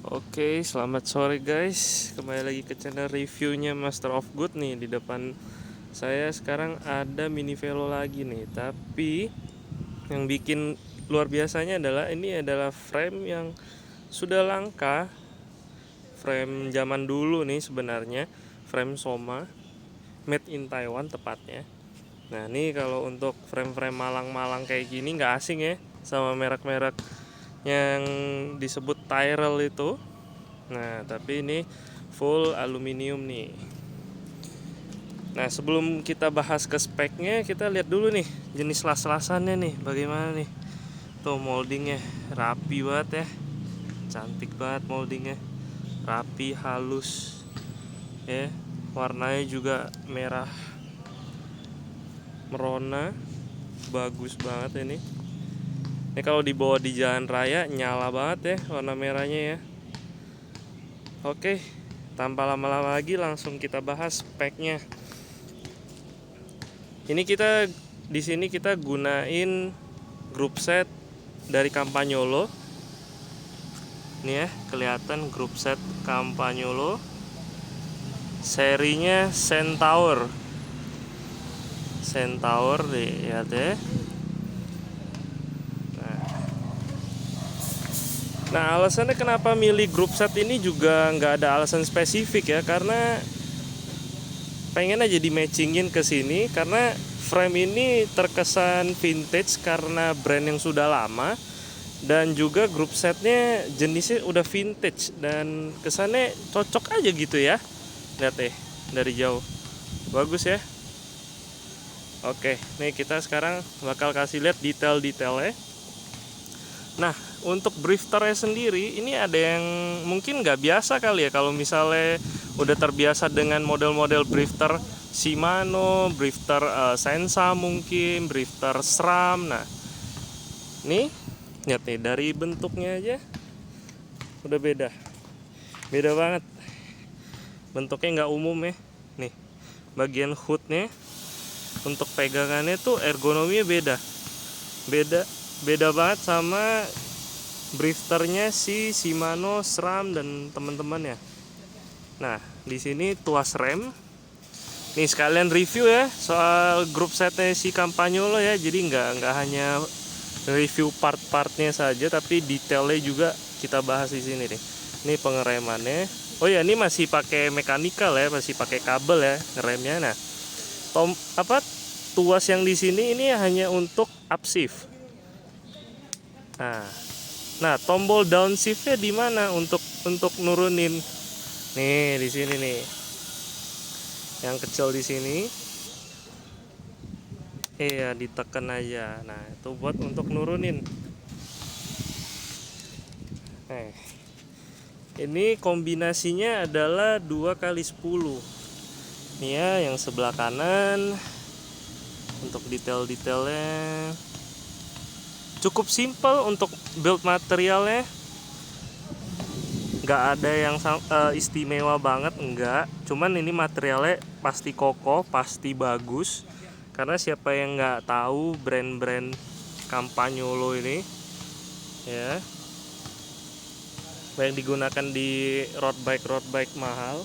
Oke, selamat sore guys. Kembali lagi ke channel reviewnya Master of Good nih. Di depan saya sekarang ada mini velo lagi nih. Tapi yang bikin luar biasanya adalah ini adalah frame yang sudah langka. Frame zaman dulu nih sebenarnya. Frame Soma, made in Taiwan tepatnya. Nah, ini kalau untuk frame-frame malang-malang kayak gini nggak asing ya sama merek-merek yang disebut Tyrrell itu. Nah, tapi ini full aluminium nih. Nah, sebelum kita bahas ke speknya, kita lihat dulu nih jenis las-lasannya nih, bagaimana nih. Tuh moldingnya rapi banget ya. Cantik banget moldingnya. Rapi, halus. Ya, warnanya juga merah merona. Bagus banget ini. Ini kalau dibawa di jalan raya nyala banget ya warna merahnya ya. Oke, tanpa lama-lama lagi langsung kita bahas speknya. Ini kita di sini kita gunain grup set dari Campagnolo. Ini ya, kelihatan grup set Campagnolo. Serinya Centaur. Centaur lihat ya. Nah, alasannya kenapa milih grup set ini juga nggak ada alasan spesifik ya, karena pengen aja di matchingin ke sini karena frame ini terkesan vintage karena brand yang sudah lama, dan juga grup setnya jenisnya udah vintage dan kesannya cocok aja gitu ya. Lihat deh dari jauh, bagus ya. Oke, nih kita sekarang bakal kasih lihat detail-detailnya. Nah, untuk drifternya sendiri ini ada yang mungkin nggak biasa kali ya. Kalau misalnya udah terbiasa dengan model-model drifter Shimano, drifter Sensa mungkin, drifter SRAM. Nah, nih lihat nih dari bentuknya aja udah beda banget. Bentuknya nggak umum ya. Nih bagian hoodnya untuk pegangannya tuh ergonominya beda banget sama drifternya si Shimano, SRAM dan teman-temannya. Nah, di sini tuas rem. Nih sekalian review ya soal grup setnya si Campagnolo ya. Jadi nggak hanya review part-partnya saja, tapi detailnya juga kita bahas di sini nih. Ini pengeremannya. Oh ya, ini masih pakai mekanikal ya, masih pakai kabel ya ngeremnya. Nah, tuas yang di sini ini hanya untuk upshift. Nah, tombol downshiftnya di mana untuk nurunin? Nih di sini nih, yang kecil di sini. Iya, ditekan aja. Nah, itu buat untuk nurunin. Ini kombinasinya adalah 2x10. Ini ya yang sebelah kanan. Untuk detail-detailnya cukup simple untuk build materialnya. Nggak ada yang istimewa banget, enggak. Cuman ini materialnya pasti kokoh, pasti bagus. Karena siapa yang nggak tahu brand-brand Campagnolo ini ya, yang digunakan di road bike mahal.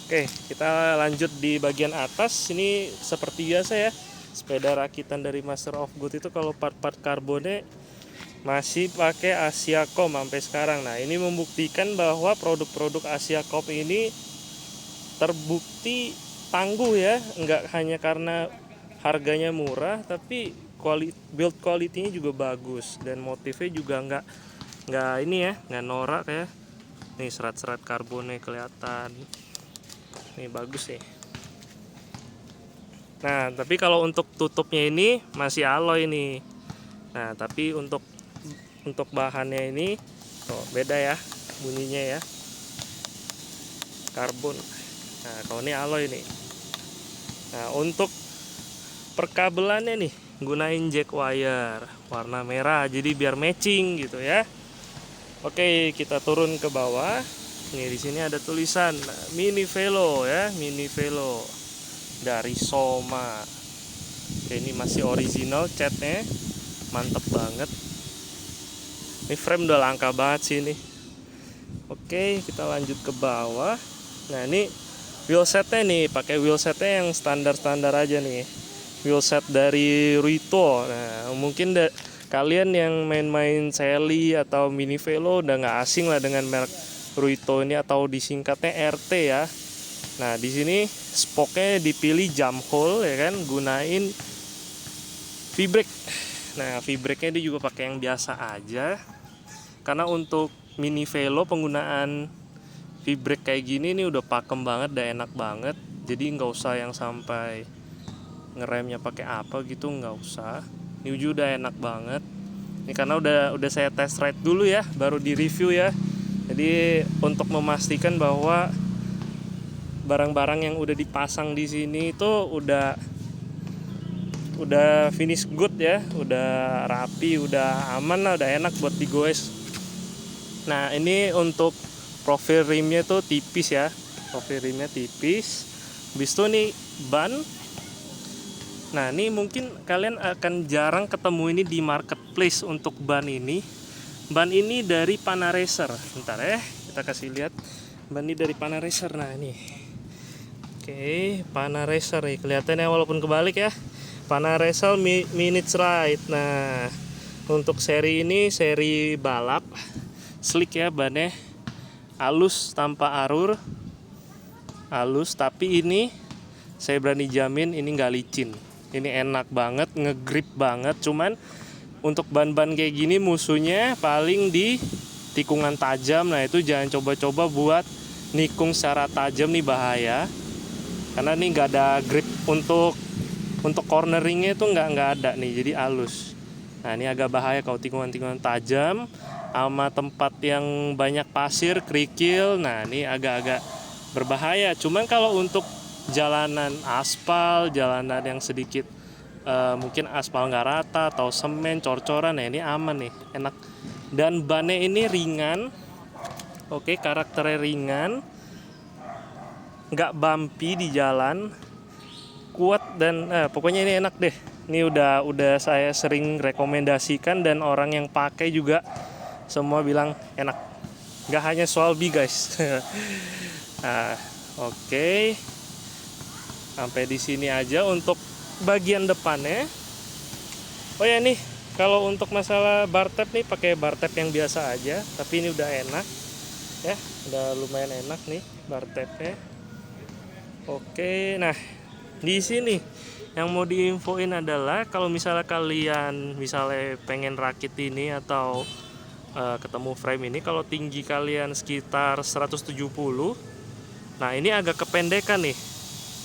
Oke, kita lanjut di bagian atas. Ini seperti biasa ya, sepeda rakitan dari Master of Good itu kalau part-part karbonnya masih pakai Asiacom sampai sekarang. Nah, ini membuktikan bahwa produk-produk Asiacom ini terbukti tangguh ya, nggak hanya karena harganya murah, tapi build quality-nya juga bagus dan motifnya juga nggak ini ya, nggak norak ya. Nih serat-serat karbonnya kelihatan. Nih bagus nih. Nah, tapi kalau untuk tutupnya ini masih alloy nih. Nah, tapi untuk bahannya ini beda ya bunyinya ya, karbon. Nah, kalau ini alloy nih. Nah, untuk perkabelannya nih gunain jack wire warna merah jadi biar matching gitu ya. Oke, kita turun ke bawah. Nih di sini ada tulisan mini velo ya, mini velo dari Soma. Oke, ini masih original catnya, mantep banget. Ini frame udah langka banget sih ini. Oke, kita lanjut ke bawah. Nah, ini wheelsetnya nih, pakai wheelsetnya yang standar-standar aja nih. Wheelset dari Ruito. Nah, mungkin kalian yang main-main Sally atau Mini Velo udah nggak asing lah dengan merek Ruito ini, atau disingkatnya RT ya. Nah, di sini spoknya dipilih jump hole ya kan, gunain V-brake. Nah, V-brake-nya dia juga pakai yang biasa aja. Karena untuk Mini Velo penggunaan V-brake kayak gini nih udah pakem banget, udah enak banget. Jadi nggak usah yang sampai ngeremnya pakai apa gitu, nggak usah. Ini udah enak banget. Ini karena udah saya test ride dulu ya, baru di review ya. Jadi untuk memastikan bahwa barang-barang yang udah dipasang di sini itu udah finish good ya, udah rapi, udah aman lah, udah enak buat digoes. Nah, ini untuk profil rimnya tuh tipis ya, profil rimnya tipis. Habis itu nih ban. Nah, ini mungkin kalian akan jarang ketemu ini di marketplace untuk ban ini. Ban ini dari Panaracer. Bentar ya, kita kasih lihat. Ban ini dari Panaracer. Nah, ini. Oke, Panaracer nih. Kelihatannya walaupun kebalik ya. Panaracer Minutes Ride. Nah, untuk seri ini seri balap. Slick ya bannya. Halus tanpa arur. Halus, tapi ini saya berani jamin ini nggak licin. Ini enak banget, ngegrip banget. Cuman untuk ban-ban kayak gini musuhnya paling di tikungan tajam. Nah, itu jangan coba-coba buat nikung secara tajam nih, bahaya. Karena ini nggak ada grip untuk corneringnya itu nggak ada nih, jadi halus. Nah, ini agak bahaya kalau tikungan-tikungan tajam sama tempat yang banyak pasir, kerikil. Nah, ini agak-agak berbahaya. Cuman kalau untuk jalanan aspal, jalanan yang sedikit mungkin aspal nggak rata atau semen, cor-coran, ya ini aman nih, enak. Dan bannya ini ringan. Oke, karakternya ringan, nggak bumpy di jalan, kuat, dan pokoknya ini enak deh. Ini udah saya sering rekomendasikan dan orang yang pakai juga semua bilang enak. Nggak hanya Swalby guys. Nah, oke. Sampai di sini aja untuk bagian depannya. Oh ya nih, kalau untuk masalah bar tab nih pakai bar tab yang biasa aja, tapi ini udah enak ya, udah lumayan enak nih bar tabnya. Oke, nah di sini yang mau diinfoin adalah kalau misalnya kalian pengen rakit ini atau ketemu frame ini, kalau tinggi kalian sekitar 170, nah ini agak kependekan nih.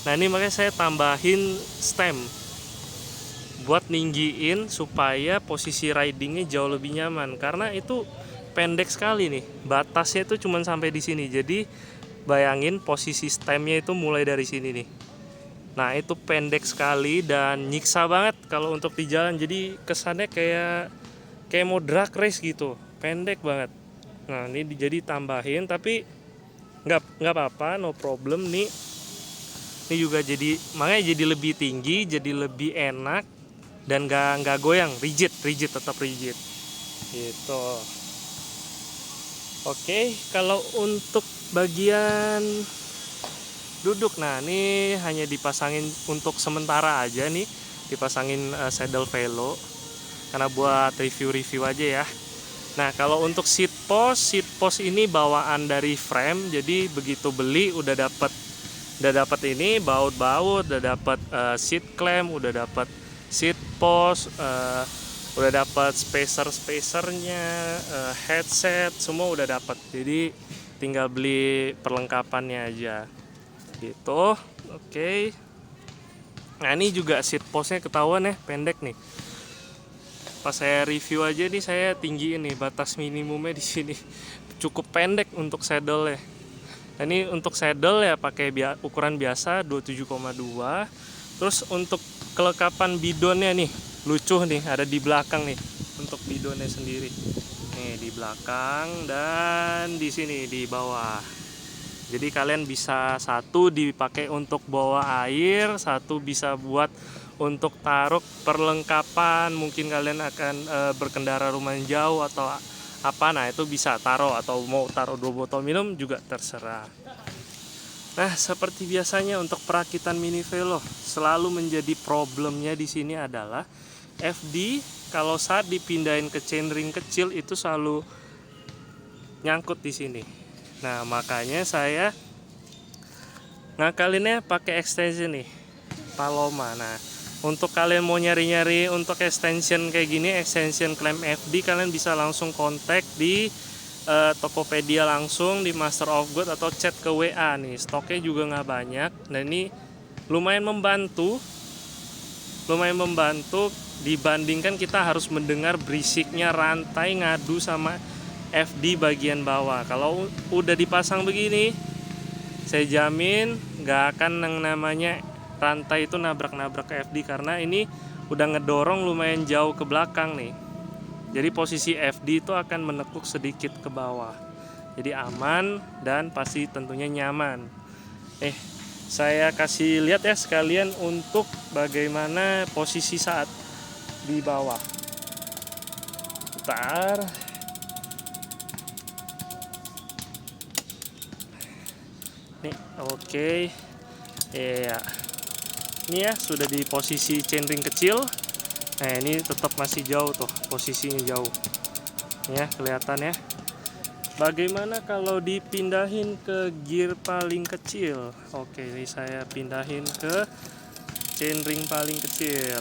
Nah, ini makanya saya tambahin stem buat ninggiin supaya posisi ridingnya jauh lebih nyaman, karena itu pendek sekali nih, batasnya itu cuma sampai di sini. Jadi bayangin posisi stemnya itu mulai dari sini nih. Nah, itu pendek sekali dan nyiksa banget kalau untuk di jalan. Jadi kesannya kayak mau drag race gitu, pendek banget. Nah, ini jadi tambahin, tapi nggak apa-apa, no problem nih. Ini juga jadi, makanya jadi lebih tinggi, jadi lebih enak dan nggak goyang, rigid, tetap rigid gitu. Oke, kalau untuk bagian duduk, nah ini hanya dipasangin untuk sementara aja nih, dipasangin saddle velo karena buat review aja ya. Nah, kalau untuk seat post ini bawaan dari frame, jadi begitu beli udah dapat ini baut-baut, udah dapat seat clamp, udah dapat seat post, udah dapat spacernya, headset, semua udah dapat. Jadi tinggal beli perlengkapannya aja gitu. Oke. Nah, ini juga seat postnya ketahuan ya, pendek nih. Pas saya review aja nih, saya tinggiin nih, batas minimumnya di sini cukup pendek untuk saddle-nya. Nah, ini untuk saddle ya pakai ukuran biasa 27,2. Terus untuk kelengkapan bidonnya nih, lucu nih, ada di belakang nih untuk bidonnya sendiri. Nih di belakang dan di sini di bawah. Jadi kalian bisa satu dipakai untuk bawa air, satu bisa buat untuk taruh perlengkapan. Mungkin kalian akan berkendara lumayan jauh atau apa, nah itu bisa taruh, atau mau taruh 2 botol minum juga terserah. Nah, seperti biasanya untuk perakitan mini velo selalu menjadi problemnya di sini adalah FD kalau saat dipindahin ke chainring kecil itu selalu nyangkut di sini. Nah, makanya saya ngakalinnya pakai extension nih, Paloma. Nah, untuk kalian mau nyari-nyari untuk extension kayak gini, extension clamp FD, kalian bisa langsung kontak di Tokopedia langsung, di Master of God, atau chat ke WA nih. Stoknya juga nggak banyak. Nah, ini lumayan membantu dibandingkan kita harus mendengar berisiknya rantai ngadu sama FD bagian bawah. Kalau udah dipasang begini, saya jamin nggak akan yang namanya rantai itu nabrak-nabrak ke FD, karena ini udah ngedorong lumayan jauh ke belakang nih. Jadi posisi FD itu akan menekuk sedikit ke bawah. Jadi aman dan pasti tentunya nyaman. Saya kasih lihat ya sekalian untuk bagaimana posisi saat di bawah. Bentar. Nih, oke. Iya. Ini ya sudah di posisi chainring kecil. Nah, ini tetap masih jauh tuh, posisinya jauh. Ya, kelihatan ya. Bagaimana kalau dipindahin ke gear paling kecil? Oke, ini saya pindahin ke chainring paling kecil.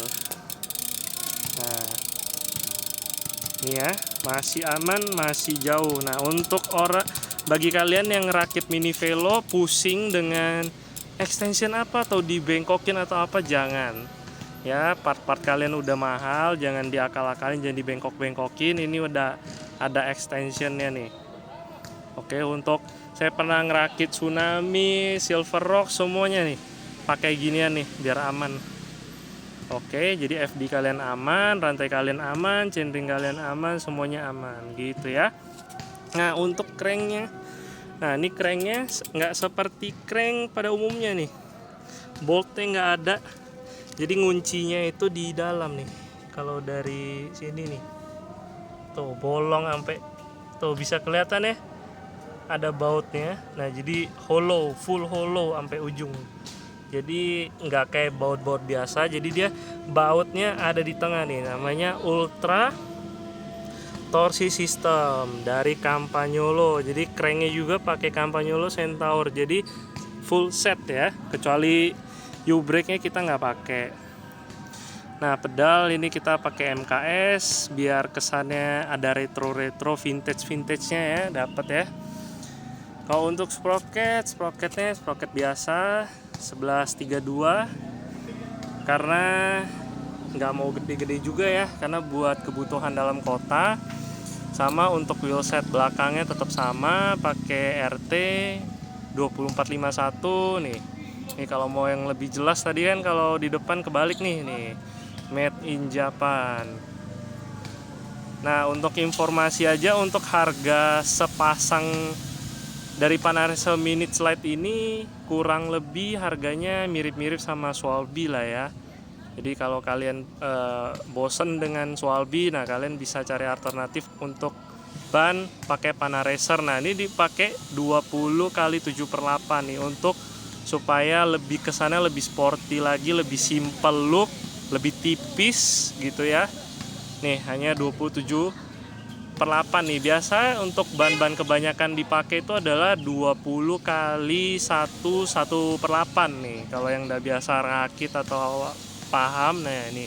Nah, ini ya, masih aman, masih jauh. Nah, untuk bagi kalian yang ngerakit mini velo pusing dengan extension apa atau dibengkokin atau apa, jangan. Ya, part-part kalian udah mahal, jangan diakal-akalin, jangan dibengkok-bengkokin. Ini udah ada extensionnya nih. Oke, untuk saya pernah ngerakit Tsunami, Silver Rock, semuanya nih pakai ginian nih biar aman. Oke, jadi FD kalian aman, rantai kalian aman, chainring kalian aman, semuanya aman gitu ya. Nah, untuk cranknya, nah ini cranknya nggak seperti crank pada umumnya nih, boltnya nggak ada. Jadi nguncinya itu di dalam nih. Kalau dari sini nih, tuh bolong sampai tuh bisa kelihatan ya, ada bautnya. Nah, jadi hollow, full hollow sampai ujung. Jadi nggak kayak baut-baut biasa. Jadi dia bautnya ada di tengah nih, namanya Ultra Torsi System dari Campagnolo. Jadi cranknya juga pakai Campagnolo Centaur. Jadi full set ya, kecuali U-brake-nya kita nggak pakai. Nah, pedal ini kita pakai MKS biar kesannya ada retro-retro, vintage-vintage-nya ya, dapat ya. Kalau untuk sprocketnya sprocket biasa 1132, karena nggak mau gede-gede juga ya, karena buat kebutuhan dalam kota. Sama untuk wheelset belakangnya tetap sama, pakai RT 2451 nih. Nih kalau mau yang lebih jelas tadi kan kalau di depan kebalik nih made in Japan. Nah, untuk informasi aja, untuk harga sepasang dari Panaresa Minute Slide ini kurang lebih harganya mirip-mirip sama Swalby lah ya. Jadi kalau kalian bosen dengan Swalby, nah kalian bisa cari alternatif untuk ban pakai Panaracer. Nah, ini dipakai 20x7/8 nih untuk supaya lebih kesannya lebih sporty lagi, lebih simple look, lebih tipis gitu ya. Nih hanya 27/8 nih. Biasa untuk ban-ban kebanyakan dipakai itu adalah 20x1/8 nih. Kalau yang udah biasa rakit atau paham, nah ini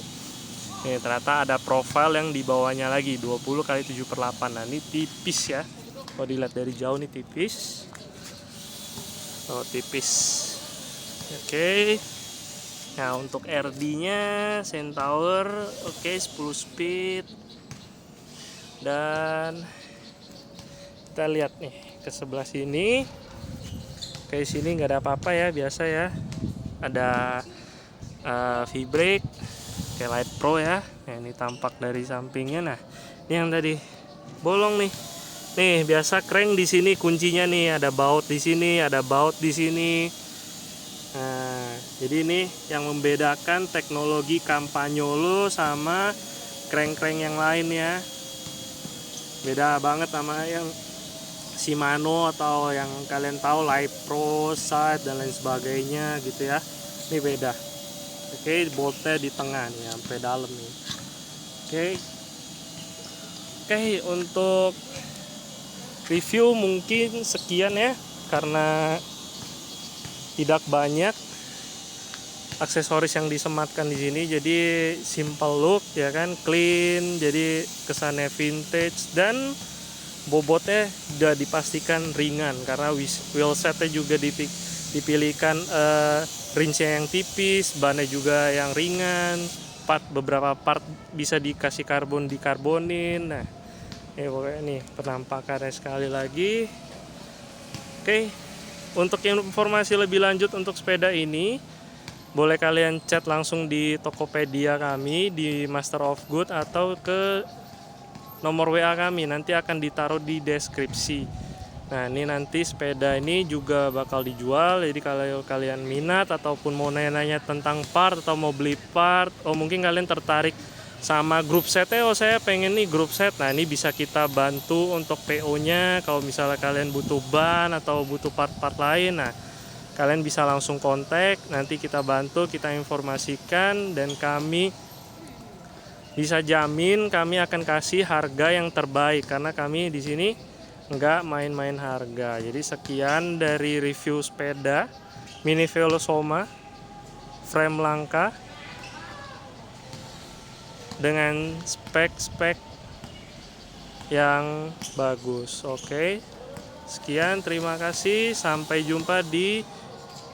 ternyata ada profil yang di bawahnya lagi 20x7/8. Nah, ini tipis ya. Kalau dilihat dari jauh nih tipis. Oh, tipis. Oke. Nah, untuk RD-nya Centaur, oke, 10 speed. Dan kita lihat nih ke sebelah sini. Kayak sini nggak ada apa-apa ya, biasa ya. Ada V-brake kayak Light Pro ya. Nah, ini tampak dari sampingnya. Nah, ini yang tadi bolong nih. Nih, biasa crank di sini kuncinya nih, ada baut di sini, ada baut di sini. Nah, jadi ini yang membedakan teknologi Campagnolo sama crank-crank yang lain ya. Beda banget sama yang Shimano atau yang kalian tahu Live Pro, Side dan lain sebagainya gitu ya. Ini beda. Oke, boltnya di tengah nih sampai dalam nih. Oke, untuk review mungkin sekian ya, karena tidak banyak aksesoris yang disematkan di sini. Jadi simple look ya kan, clean, jadi kesannya vintage, dan bobotnya udah dipastikan ringan karena wheel setnya juga dipilihkan rincian yang tipis, bannya juga yang ringan, beberapa part bisa dikasih dikarbonin. Nah, pokoknya nih penampakannya sekali lagi. Oke, untuk informasi lebih lanjut untuk sepeda ini, boleh kalian chat langsung di Tokopedia kami di Master of Good atau ke nomor WA kami, nanti akan ditaruh di deskripsi. Nah, ini nanti sepeda ini juga bakal dijual, jadi kalau kalian minat ataupun mau nanya-nanya tentang part atau mau beli part, mungkin kalian tertarik sama grup setnya, saya pengen nih grup set. Nah, ini bisa kita bantu untuk PO-nya. Kalau misalnya kalian butuh ban atau butuh part-part lain, nah kalian bisa langsung kontak, nanti kita bantu, kita informasikan, dan kami bisa jamin kami akan kasih harga yang terbaik karena kami di sini nggak main-main harga. Jadi sekian dari review sepeda Mini Velosoma frame langka dengan spek-spek yang bagus. Oke, sekian, terima kasih, sampai jumpa di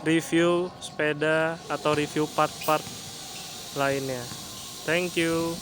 review sepeda atau review part-part lainnya. Thank you.